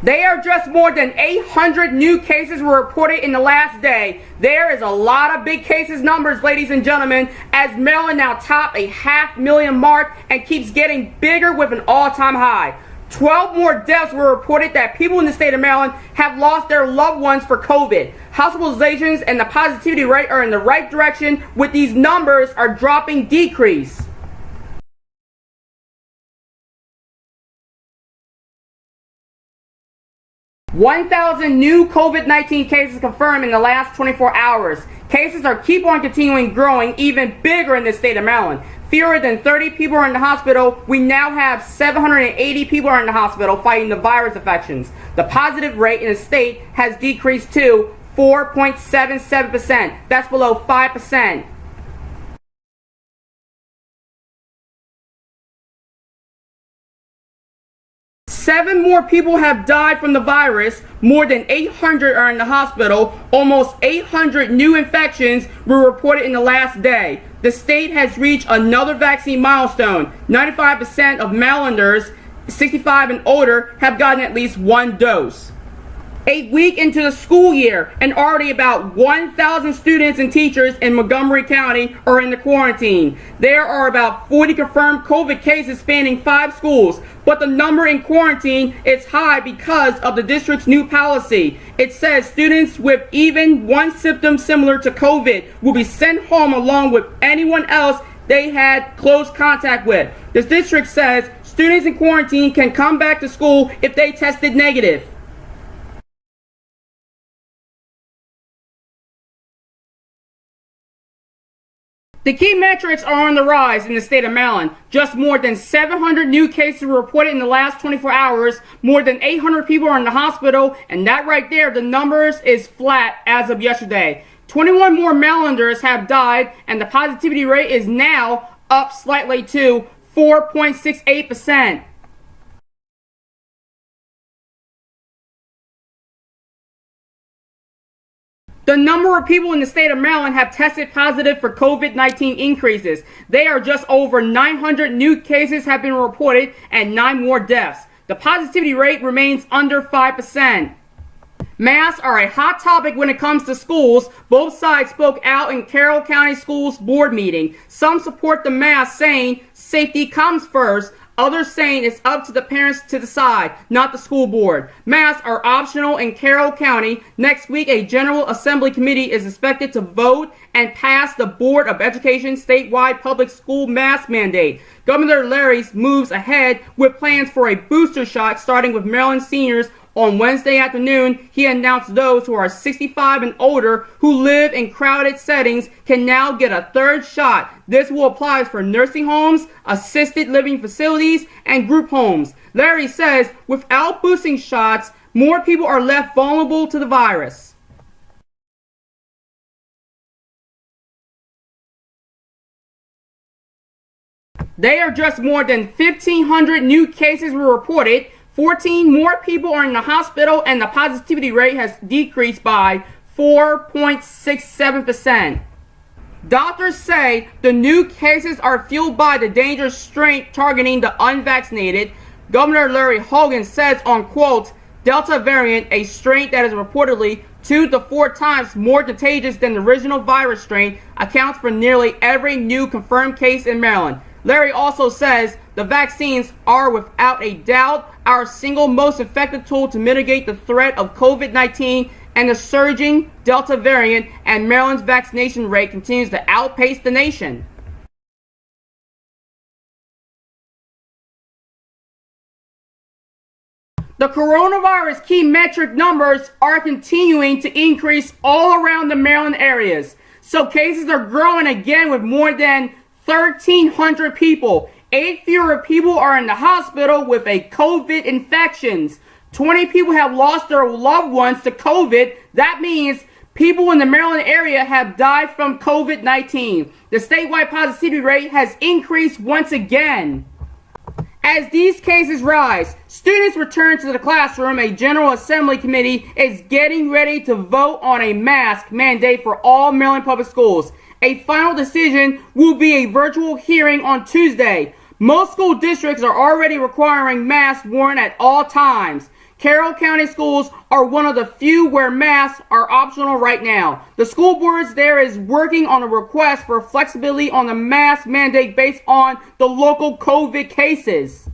They are just more than 800 new cases were reported in the last day. There is a lot of big cases numbers, ladies and gentlemen, as Maryland now topped a 500,000 mark and keeps getting bigger with an all-time high. 12 more deaths were reported that people in the state of Maryland have lost their loved ones for COVID. Hospitalizations and the positivity rate are in the right direction, with these numbers are dropping decrease. "1,000 new COVID-19 cases confirmed in the last 24 hours. Cases keep on continuing growing even bigger in the state of Maryland. Fewer than 30 people are in the hospital. We now have 780 people are in the hospital fighting the virus infections. The positive rate in the state has decreased to 4.77%. That's below 5%. Seven more people have died from the virus. More than 800 are in the hospital. Almost 800 new infections were reported in the last day. The state has reached another vaccine milestone. 95% of Marylanders 65 and older have gotten at least one dose. A week into the school year, and already about 1,000 students and teachers in Montgomery County are in the quarantine. There are about 40 confirmed COVID cases spanning 5 schools, but the number in quarantine is high because of the district's new policy. It says students with even one symptom similar to COVID will be sent home along with anyone else they had close contact with. The district says students in quarantine can come back to school if they tested negative. The key metrics are on the rise in the state of Maryland. Just more than 700 new cases were reported in the last 24 hours. More than 800 people are in the hospital, and that right there, the numbers is flat as of yesterday. 21 more Marylanders have died, and the positivity rate is now up slightly to 4.68%. The number of people in the state of Maryland have tested positive for COVID-19 increases. They are just over 900 new cases have been reported and 9 more deaths. The positivity rate remains under 5%. Masks are a hot topic when it comes to schools. Both sides spoke out in Carroll County Schools board meeting. Some support the mask, saying safety comes first. Others saying it's up to the parents to decide, not the school board. Masks are optional in Carroll County. Next week, a General Assembly committee is expected to vote and pass the Board of Education statewide public school mask mandate. Governor Larry moves ahead with plans for a booster shot starting with Maryland seniors. On Wednesday afternoon, he announced those who are 65 and older who live in crowded settings can now get a third shot. This will apply for nursing homes, assisted living facilities, and group homes. Larry says without boosting shots, more people are left vulnerable to the virus. There are just more than 1,500 new cases were reported. 14 more people are in the hospital, and the positivity rate has decreased by 4.67%. Doctors say the new cases are fueled by the dangerous strain targeting the unvaccinated. Governor Larry Hogan says on quote, Delta variant, a strain that is reportedly 2 to 4 times more contagious than the original virus strain, accounts for nearly every new confirmed case in Maryland. Larry also says the vaccines are without a doubt our single most effective tool to mitigate the threat of COVID-19 and the surging Delta variant, and Maryland's vaccination rate continues to outpace the nation. The coronavirus key metric numbers are continuing to increase all around the Maryland areas. So cases are growing again with more than 1,300 people. 8 fewer people are in the hospital with a COVID infections. 20 people have lost their loved ones to COVID. That means people in the Maryland area have died from COVID-19. The statewide positivity rate has increased once again. As these cases rise, students return to the classroom. A General Assembly committee is getting ready to vote on a mask mandate for all Maryland public schools. A final decision will be a virtual hearing on Tuesday. Most school districts are already requiring masks worn at all times. Carroll County schools are one of the few where masks are optional right now. The school boards there is working on a request for flexibility on the mask mandate based on the local COVID cases.